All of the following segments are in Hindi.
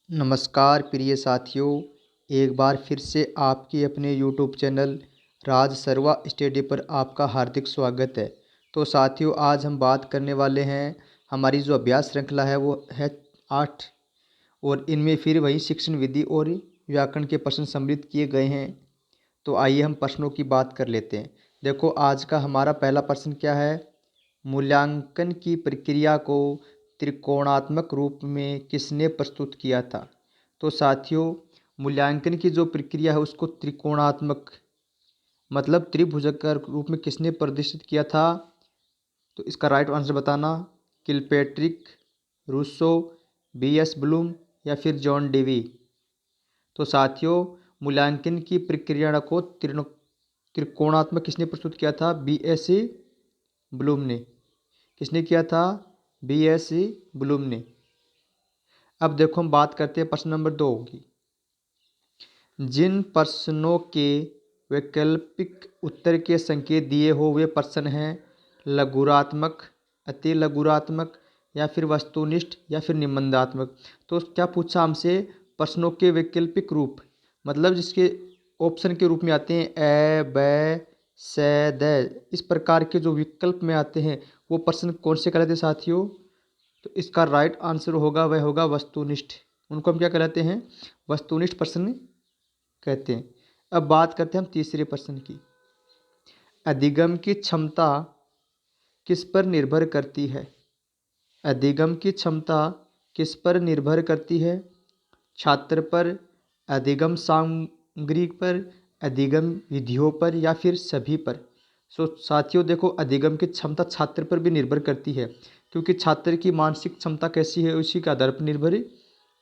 नमस्कार प्रिय साथियों, एक बार फिर से आपके अपने यूट्यूब चैनल राज सर्वा स्टडी पर आपका हार्दिक स्वागत है। तो साथियों, आज हम बात करने वाले हैं, हमारी जो अभ्यास श्रृंखला है वो है 8 और इनमें फिर वही शिक्षण विधि और व्याकरण के प्रश्न सम्मिलित किए गए हैं। तो आइए हम प्रश्नों की बात कर लेते हैं। देखो, आज का हमारा पहला प्रश्न क्या है। मूल्यांकन की प्रक्रिया को त्रिकोणात्मक रूप में किसने प्रस्तुत किया था। तो साथियों, मूल्यांकन की जो प्रक्रिया है उसको त्रिकोणात्मक मतलब त्रिभुजक के रूप में किसने प्रदर्शित किया था। तो इसका राइट आंसर बताना। किलपेट्रिक, रूसो, बी एस ब्लूम या फिर जॉन डेवी। तो साथियों, मूल्यांकन की प्रक्रिया को त्रिकोणात्मक किसने प्रस्तुत किया था। बी एस ब्लूम ने। किसने किया था। बी एस ब्लूम ने। अब देखो, हम बात करते हैं प्रश्न नंबर 2 की। जिन प्रश्नों के वैकल्पिक उत्तर के संकेत दिए हो वे प्रश्न हैं लघुरात्मक, अति लघुरात्मक या फिर वस्तुनिष्ठ या फिर निबंधात्मक। तो क्या पूछा हमसे, प्रश्नों के वैकल्पिक रूप मतलब जिसके ऑप्शन के रूप में आते हैं ए, ब, से, द, इस प्रकार के जो विकल्प में आते हैं वो प्रश्न कौन से कहलाते हैं साथियों। तो इसका राइट आंसर होगा, वह होगा वस्तुनिष्ठ। उनको हम क्या कहलाते हैं, वस्तुनिष्ठ प्रश्न कहते हैं। अब बात करते हैं हम तीसरे प्रश्न की। अधिगम की क्षमता किस पर निर्भर करती है। अधिगम की क्षमता किस पर निर्भर करती है। छात्र पर, अधिगम सामग्री पर, अधिगम विधियों पर या फिर सभी पर। साथियों देखो, अधिगम की क्षमता छात्र पर भी निर्भर करती है, क्योंकि छात्र की मानसिक क्षमता कैसी है उसी के आधार पर निर्भर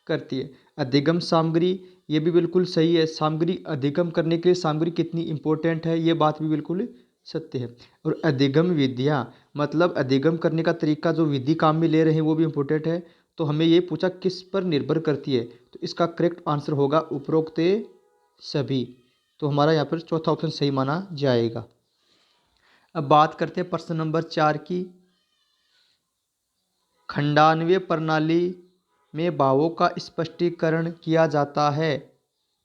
करती है। अधिगम सामग्री, ये भी बिल्कुल सही है। सामग्री अधिगम करने के लिए सामग्री कितनी इम्पोर्टेंट है, ये बात भी बिल्कुल सत्य है। और अधिगम विधियाँ मतलब अधिगम करने का तरीका जो विधि काम में ले रहे हैं वो भी इम्पोर्टेंट है। तो हमें ये पूछा किस पर निर्भर करती है, तो इसका करेक्ट आंसर होगा उपरोक्त सभी। तो हमारा यहाँ पर चौथा ऑप्शन सही माना जाएगा। अब बात करते हैं प्रश्न नंबर 4 की। खंडान्वय प्रणाली में भावों का स्पष्टीकरण किया जाता है।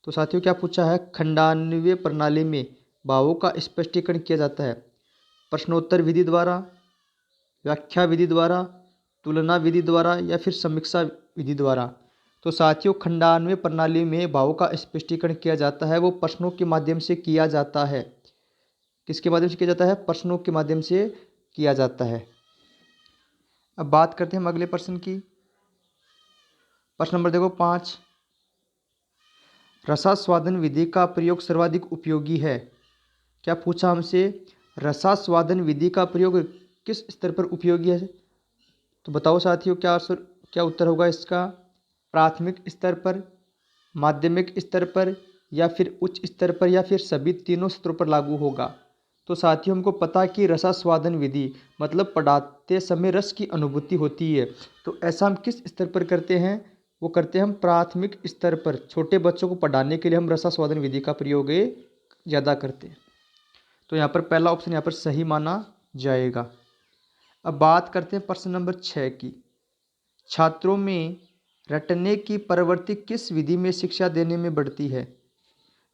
तो साथियों, क्या पूछा है, खंडान्वय प्रणाली में भावों का स्पष्टीकरण किया जाता है प्रश्नोत्तर विधि द्वारा, व्याख्या विधि द्वारा, तुलना विधि द्वारा या फिर समीक्षा विधि द्वारा। तो साथियों, खंडान्वय प्रणाली में भावों का स्पष्टीकरण किया जाता है वो प्रश्नों के माध्यम से किया जाता है। किसके माध्यम से किया जाता है, प्रश्नों के माध्यम से किया जाता है। अब बात करते हैं हम अगले प्रश्न की। प्रश्न नंबर देखो 5। रसास्वादन विधि का प्रयोग सर्वाधिक उपयोगी है। क्या पूछा हमसे, रसास्वादन विधि का प्रयोग किस स्तर पर उपयोगी है। तो बताओ साथियों, क्या उत्तर होगा इसका। प्राथमिक स्तर पर, माध्यमिक स्तर पर या फिर उच्च स्तर पर या फिर सभी तीनों स्तरों पर लागू होगा। तो साथियों, हमको पता कि रसास्वादन विधि मतलब पढ़ाते समय रस की अनुभूति होती है। तो ऐसा हम किस स्तर पर करते हैं, वो करते हैं हम प्राथमिक स्तर पर। छोटे बच्चों को पढ़ाने के लिए हम रसास्वादन विधि का प्रयोग ज़्यादा करते हैं। तो यहाँ पर पहला ऑप्शन यहाँ पर सही माना जाएगा। अब बात करते हैं प्रश्न नंबर 6 की। छात्रों में रटने की प्रवृत्ति किस विधि में शिक्षा देने में बढ़ती है।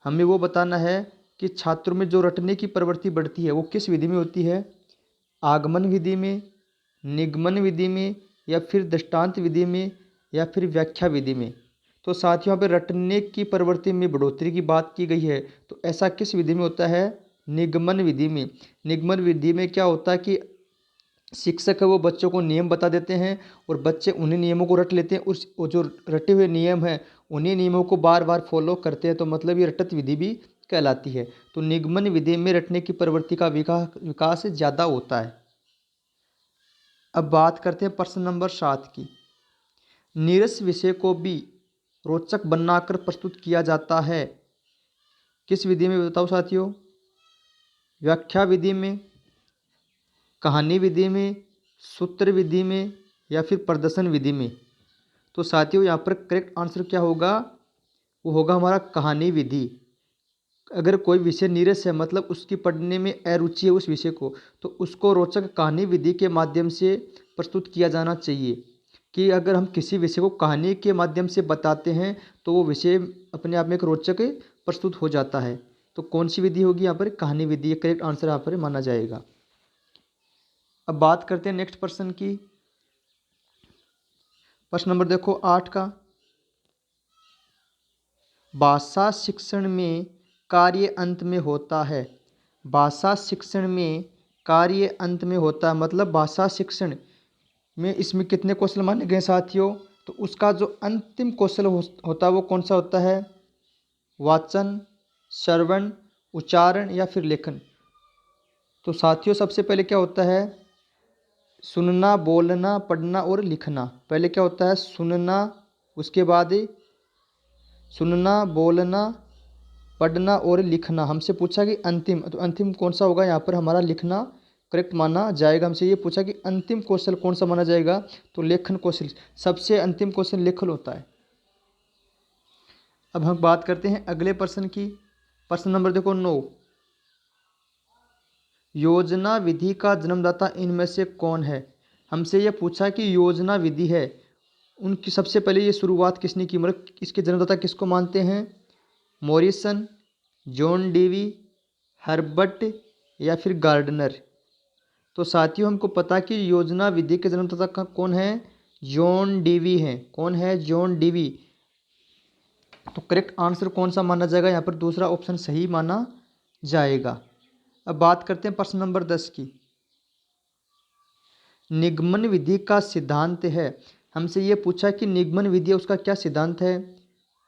हमें वो बताना है कि छात्रों में जो रटने की प्रवृत्ति बढ़ती है वो किस विधि में होती है। आगमन विधि में, निगमन विधि में या फिर दृष्टांत विधि में या फिर व्याख्या विधि में। तो साथियों, यहाँ पर रटने की प्रवृत्ति में बढ़ोतरी की बात की गई है, तो ऐसा किस विधि में होता है, निगमन विधि में। निगमन विधि में क्या होता है कि शिक्षक है वो बच्चों को नियम बता देते हैं और बच्चे उन्हीं नियमों को रट लेते हैं। उस वो जो रटे हुए नियम हैं उन्हीं नियमों को बार बार फॉलो करते हैं, तो मतलब ये रटत विधि भी कहलाती है। तो निगमन विधि में रटने की प्रवृत्ति का विकास ज़्यादा होता है। अब बात करते हैं प्रश्न नंबर 7 की। नीरस विषय को भी रोचक बनाकर प्रस्तुत किया जाता है। किस विधि में बताओ साथियों, व्याख्या विधि में, कहानी विधि में, सूत्र विधि में या फिर प्रदर्शन विधि में। तो साथियों, यहाँ पर करेक्ट आंसर क्या होगा, वो होगा हमारा कहानी विधि। अगर कोई विषय नीरस है मतलब उसकी पढ़ने में अरुचि है उस विषय को, तो उसको रोचक कहानी विधि के माध्यम से प्रस्तुत किया जाना चाहिए। कि अगर हम किसी विषय को कहानी के माध्यम से बताते हैं तो वो विषय अपने आप में एक रोचक प्रस्तुत हो जाता है। तो कौन सी विधि होगी यहाँ पर? कहानी विधि। करेक्ट आंसर यहाँ पर माना जाएगा। अब बात करते हैं नेक्स्ट प्रश्न की। प्रश्न नंबर देखो 8 का। भाषा शिक्षण में कार्य अंत में होता है। भाषा शिक्षण में कार्य अंत में होता है मतलब भाषा शिक्षण में इसमें कितने कौशल माने गए साथियों? तो उसका जो अंतिम कौशल होता है वो कौन सा होता है? वाचन, श्रवण, उच्चारण या फिर लेखन। तो साथियों सबसे पहले क्या होता है? सुनना, बोलना, पढ़ना और लिखना। पहले क्या होता है? सुनना, उसके बाद सुनना, बोलना, पढ़ना और लिखना। हमसे पूछा कि अंतिम, तो अंतिम कौन सा होगा? यहाँ पर हमारा लिखना करेक्ट माना जाएगा। हमसे ये पूछा कि अंतिम कौशल कौन सा माना जाएगा? तो लेखन कौशल। सबसे अंतिम कौशल लेखन होता है। अब हम बात करते हैं अगले प्रश्न की। प्रश्न नंबर देखो 9। योजना विधि का जन्मदाता इनमें से कौन है? हमसे यह पूछा कि योजना विधि है उनकी सबसे पहले ये शुरुआत किसने की, मतलब इसके जन्मदाता किसको मानते हैं? मॉरिसन, जॉन डेवी, हर्बर्ट या फिर गार्डनर। तो साथियों हमको पता कि योजना विधि के जन्मदाता कौन है? जॉन डेवी हैं। कौन है? John Dewey. तो करेक्ट आंसर कौन सा माना जाएगा? यहाँ पर दूसरा ऑप्शन सही माना जाएगा। अब बात करते हैं प्रश्न नंबर 10 की। निगमन विधि का सिद्धांत है। हमसे ये पूछा कि निगमन विधि है उसका क्या सिद्धांत है?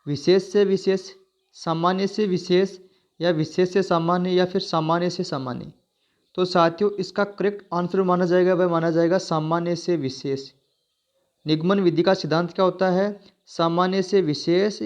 विशेष से विशेष, सामान्य से विशेष या विशेष से सामान्य या फिर सामान्य से सामान्य। तो साथियों इसका करेक्ट आंसर माना जाएगा वह माना जाएगा सामान्य से विशेष। निगमन विधि का सिद्धांत क्या होता है? सामान्य से विशेष।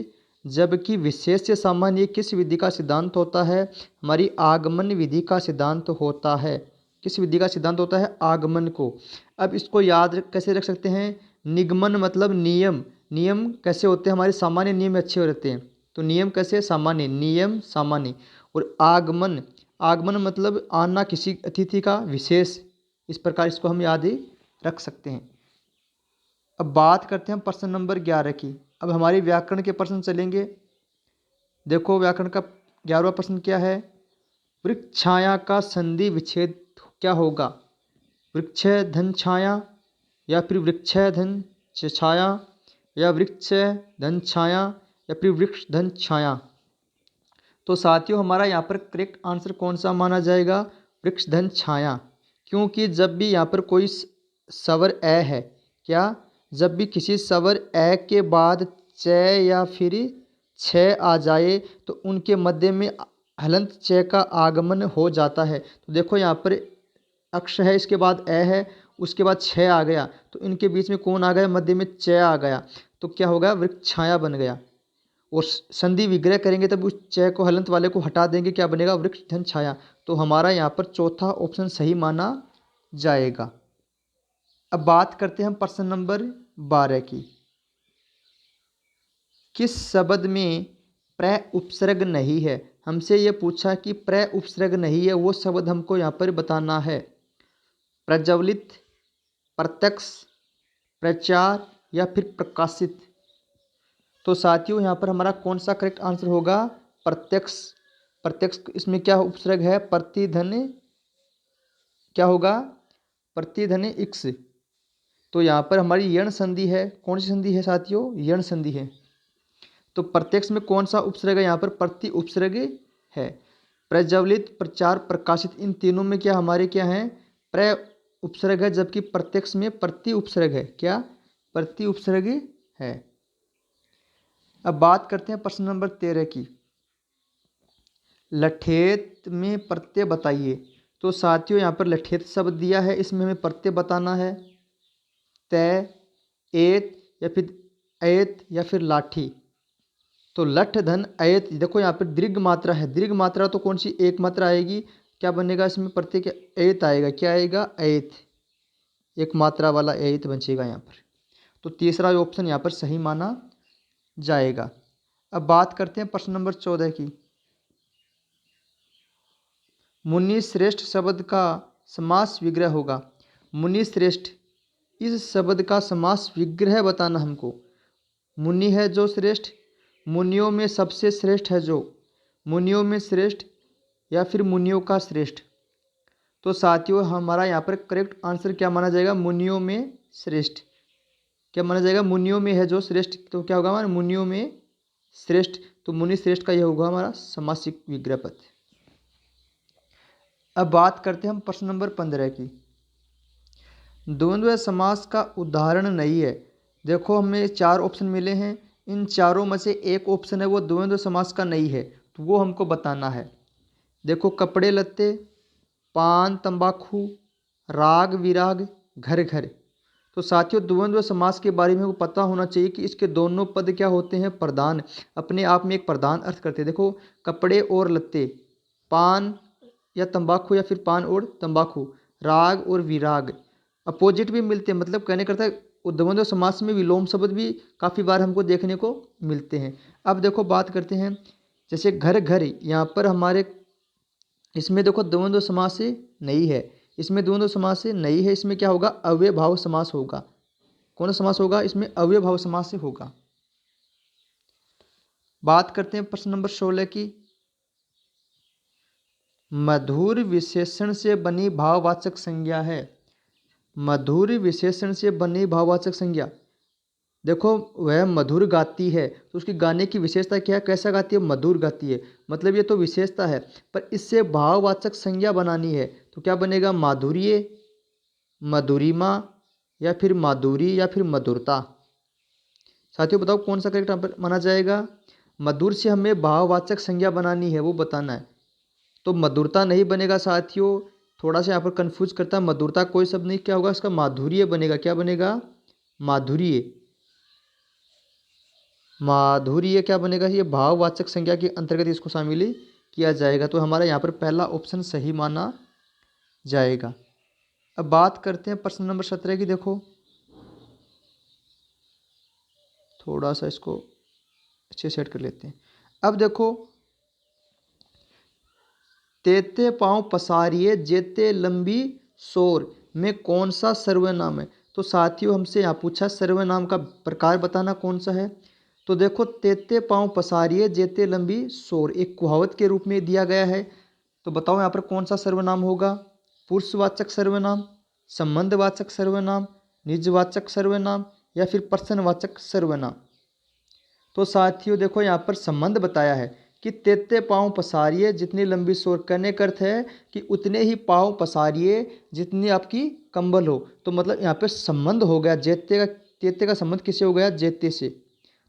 जबकि विशेष से सामान्य किस विधि का सिद्धांत होता है? हमारी आगमन विधि का सिद्धांत होता है। किस विधि का सिद्धांत होता है? आगमन को। अब इसको याद कैसे रख सकते हैं? निगमन मतलब नियम। नियम कैसे होते हैं? हमारे सामान्य नियम अच्छे रहते हैं। तो नियम कैसे? सामान्य नियम, सामान्य। और आगमन, आगमन मतलब आना किसी अतिथि का विशेष। इस प्रकार इसको हम याद ही रख सकते हैं। अब बात करते हैं प्रश्न नंबर 11 की। अब हमारी व्याकरण के प्रश्न चलेंगे। देखो व्याकरण का 11वां प्रश्न क्या है? वृक्षछाया का संधि विच्छेद क्या होगा? वृक्ष धन छाया या फिर वृक्ष धन छाया या वृक्ष धन छाया या फिर वृक्ष धन छाया। तो साथियों हमारा यहाँ पर करेक्ट आंसर कौन सा माना जाएगा? वृक्ष धन छाया। क्योंकि जब भी यहाँ पर कोई स्वर ए है, क्या? जब भी किसी स्वर ए के बाद च या फिर छ आ जाए तो उनके मध्य में हलंत च का आगमन हो जाता है। तो देखो यहाँ पर अक्ष है, इसके बाद ए है, उसके बाद छ आ गया, तो इनके बीच में कौन आ गया? मध्य में च आ गया। तो क्या होगा? वृक्ष छाया बन गया। और संधि विग्रह करेंगे तब उस च को हलंत वाले को हटा देंगे, क्या बनेगा? वृक्ष धन छाया। तो हमारा यहाँ पर चौथा ऑप्शन सही माना जाएगा। अब बात करते हैं हम प्रश्न नंबर 12 की। किस शब्द में प्र उपसर्ग नहीं है? हमसे ये पूछा कि प्र उपसर्ग नहीं है, वो शब्द हमको यहाँ पर बताना है। प्रज्वलित, प्रत्यक्ष, प्रचार या फिर प्रकाशित। तो साथियों यहाँ पर हमारा कौन सा करेक्ट आंसर होगा? प्रत्यक्ष। प्रत्यक्ष इसमें क्या उपसर्ग है? प्रतिधन, क्या होगा? प्रतिधन इक्स। तो यहाँ पर हमारी यण संधि है। कौन सी संधि है साथियों? यण संधि है। तो प्रत्यक्ष में कौन सा उपसर्ग है? यहाँ पर प्रति उपसर्ग है। प्रज्वलित, प्रचार, प्रकाशित, इन तीनों में क्या हमारे क्या है? प्र उपसर्ग है, जबकि प्रत्यक्ष में प्रति उपसर्ग है। क्या? प्रति उपसर्ग है। अब बात करते हैं प्रश्न नंबर 13 की। लठेत में प्रत्यय बताइए। तो साथियों यहाँ पर लठेत शब्द दिया है, इसमें हमें प्रत्यय बताना है। तय, एत या फिर ऐत या फिर लाठी। तो लठ धन ऐत। देखो यहाँ पर दीर्घ मात्रा है, दीर्घ मात्रा तो कौन सी? एक मात्रा आएगी। क्या बनेगा इसमें? प्रत्यय क्या? ऐत आएगा। क्या आएगा? ऐत। एक मात्रा वाला ऐत बचेगा यहाँ पर। तो तीसरा ऑप्शन यहाँ पर सही माना जाएगा। अब बात करते हैं प्रश्न नंबर 14 की। मुनि श्रेष्ठ शब्द का समास विग्रह होगा। मुनि श्रेष्ठ इस शब्द का समास विग्रह बताना हमको। मुनि है जो श्रेष्ठ, मुनियों में सबसे श्रेष्ठ है जो, मुनियों में श्रेष्ठ या फिर मुनियों का श्रेष्ठ। तो साथियों हमारा यहाँ पर करेक्ट आंसर क्या माना जाएगा, मुनियों में श्रेष्ठ। क्या माना जाएगा, मुनियों में है जो श्रेष्ठ, तो क्या होगा हमारा मुनियों में श्रेष्ठ। तो मुनि श्रेष्ठ का यह होगा हमारा समासिक विग्रह पद। अब बात करते हैं हम प्रश्न नंबर 15 की। द्वंद्व समास का उदाहरण नहीं है। देखो हमें 4 ऑप्शन मिले हैं, इन चारों में से एक ऑप्शन है वो द्वंद्व समास का नहीं है, तो वो हमको बताना है। देखो कपड़े लत्ते, पान तंबाकू, राग विराग, घर घर। तो साथियों द्वंद्व समास के बारे में वो पता होना चाहिए कि इसके दोनों पद क्या होते हैं, प्रधान, अपने आप में एक प्रधान अर्थ करते हैं। देखो कपड़े और लत्ते, पान या तंबाकू या फिर पान और तंबाकू, राग और विराग अपोजिट भी मिलते हैं, मतलब कहने करता है द्वंद्व समास में विलोम शब्द भी काफ़ी बार हमको देखने को मिलते हैं। अब देखो बात करते हैं जैसे घर घर, यहाँ पर हमारे इसमें देखो द्वंद्व समास से नहीं है, इसमें द्वंद्व समास से नहीं है, इसमें क्या होगा, अव्ययभाव समास होगा। कौन सा समास होगा, इसमें अव्ययभाव समास से होगा। बात करते हैं प्रश्न नंबर 16 की। मधुर विशेषण से बनी भाववाचक संज्ञा है। मधुर विशेषण से बनी भाववाचक संज्ञा, देखो वह मधुर गाती है, तो उसकी गाने की विशेषता क्या है, कैसा गाती है, मधुर गाती है, मतलब ये तो विशेषता है। पर इससे भाववाचक संज्ञा बनानी है तो क्या बनेगा, माधुर्य, मधुरिमा या फिर माधुरी या फिर मधुरता। साथियों बताओ कौन सा करेक्ट माना जाएगा। मधुर से हमें भाववाचक संज्ञा बनानी है, वो बताना है। तो मधुरता नहीं बनेगा साथियों, थोड़ा सा यहाँ पर कंफ्यूज करता है, मधुरता कोई शब्द नहीं, क्या होगा इसका, माधुर्य बनेगा। क्या बनेगा, माधुर्य। माधुर्य क्या बनेगा, ये भाववाचक संज्ञा के अंतर्गत इसको शामिल किया जाएगा। तो हमारा यहाँ पर पहला ऑप्शन सही माना जाएगा। अब बात करते हैं प्रश्न नंबर 17 की। देखो थोड़ा सा इसको अच्छे सेट कर लेते हैं। अब देखो तेते पाँव पसारिए जेते लंबी शोर में कौन सा सर्वनाम है। तो साथियों हमसे यहाँ पूछा सर्वनाम का प्रकार बताना कौन सा है। तो देखो तेते पाँव पसारिए जेते लंबी शोर एक कुहावत के रूप में दिया गया है। तो बताओ यहाँ पर कौन सा सर्वनाम होगा, पुरुषवाचक सर्वनाम, संबंधवाचक सर्वनाम, निजवाचक सर्वनाम या फिर प्रश्नवाचक सर्वनाम। तो साथियों देखो यहाँ पर संबंध बताया है कि तेते पाँव पसारिए जितनी लंबी शोर, करने का अर्थ है कि उतने ही पाँव पसारिए जितनी आपकी कंबल हो। तो मतलब यहाँ पे संबंध हो गया, जेते का तेते का संबंध किससे हो गया, जेते से।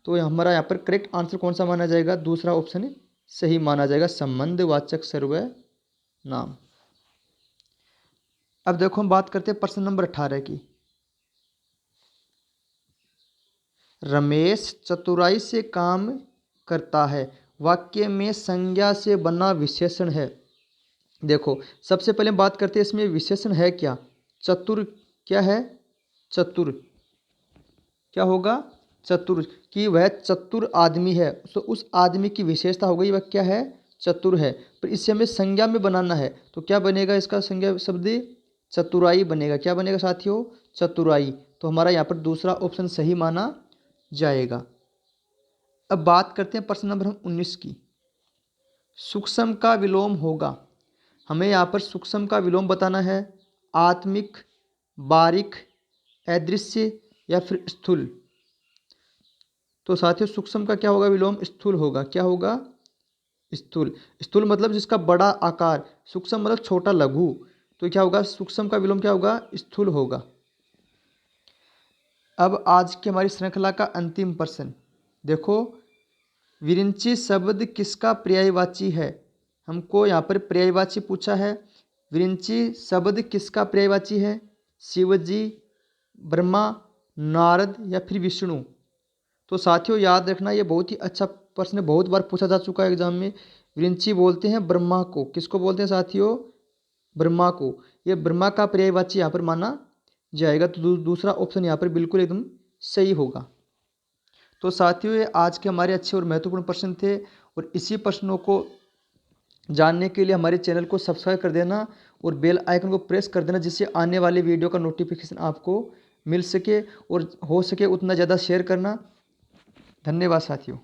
तो हमारा यहाँ पर करेक्ट आंसर कौन सा माना जाएगा, दूसरा ऑप्शन सही माना जाएगा, संबंधवाचक सर्वनाम। अब देखो हम बात करते हैं प्रश्न नंबर 18 की। रमेश चतुराई से काम करता है, वाक्य में संज्ञा से बना विशेषण है। देखो सबसे पहले बात करते हैं इसमें विशेषण है क्या, चतुर। क्या है, चतुर। क्या होगा, चतुर, कि वह चतुर आदमी है। तो उस आदमी की विशेषता हो गई, वह क्या है, चतुर है। पर इससे हमें संज्ञा में बनाना है, तो क्या बनेगा इसका संज्ञा शब्द, चतुराई बनेगा। क्या बनेगा साथियों, चतुराई। तो हमारा यहाँ पर दूसरा ऑप्शन सही माना जाएगा। अब बात करते हैं प्रश्न नंबर 19 की। सूक्ष्म का विलोम होगा, हमें यहाँ पर सूक्ष्म का विलोम बताना है, आत्मिक, बारीक, अदृश्य या फिर स्थूल। तो साथियों सूक्ष्म का क्या होगा, विलोम स्थूल होगा। क्या होगा, स्थूल। स्थूल मतलब जिसका बड़ा आकार, सूक्ष्म मतलब छोटा लघु। तो क्या होगा, सूक्ष्म का विलोम क्या होगा, स्थूल होगा। अब आज की हमारी श्रृंखला का अंतिम प्रश्न देखो, विरिंची शब्द किसका पर्यायवाची है। हमको यहाँ पर पर्यायवाची पूछा है। विरिंची शब्द किसका पर्यायवाची है, शिवजी, ब्रह्मा, नारद या फिर विष्णु। तो साथियों याद रखना ये बहुत ही अच्छा प्रश्न, बहुत बार पूछा जा चुका है एग्जाम में। विरिंची बोलते हैं ब्रह्मा को, किसको बोलते हैं साथियों, ब्रह्मा को। ये ब्रह्मा का पर्यायवाची यहाँ पर माना जाएगा। तो दूसरा ऑप्शन यहाँ पर बिल्कुल एकदम सही होगा। तो साथियों ये आज के हमारे अच्छे और महत्वपूर्ण प्रश्न थे, और इसी प्रश्नों को जानने के लिए हमारे चैनल को सब्सक्राइब कर देना और बेल आइकन को प्रेस कर देना, जिससे आने वाले वीडियो का नोटिफिकेशन आपको मिल सके और हो सके उतना ज़्यादा शेयर करना। धन्यवाद साथियों।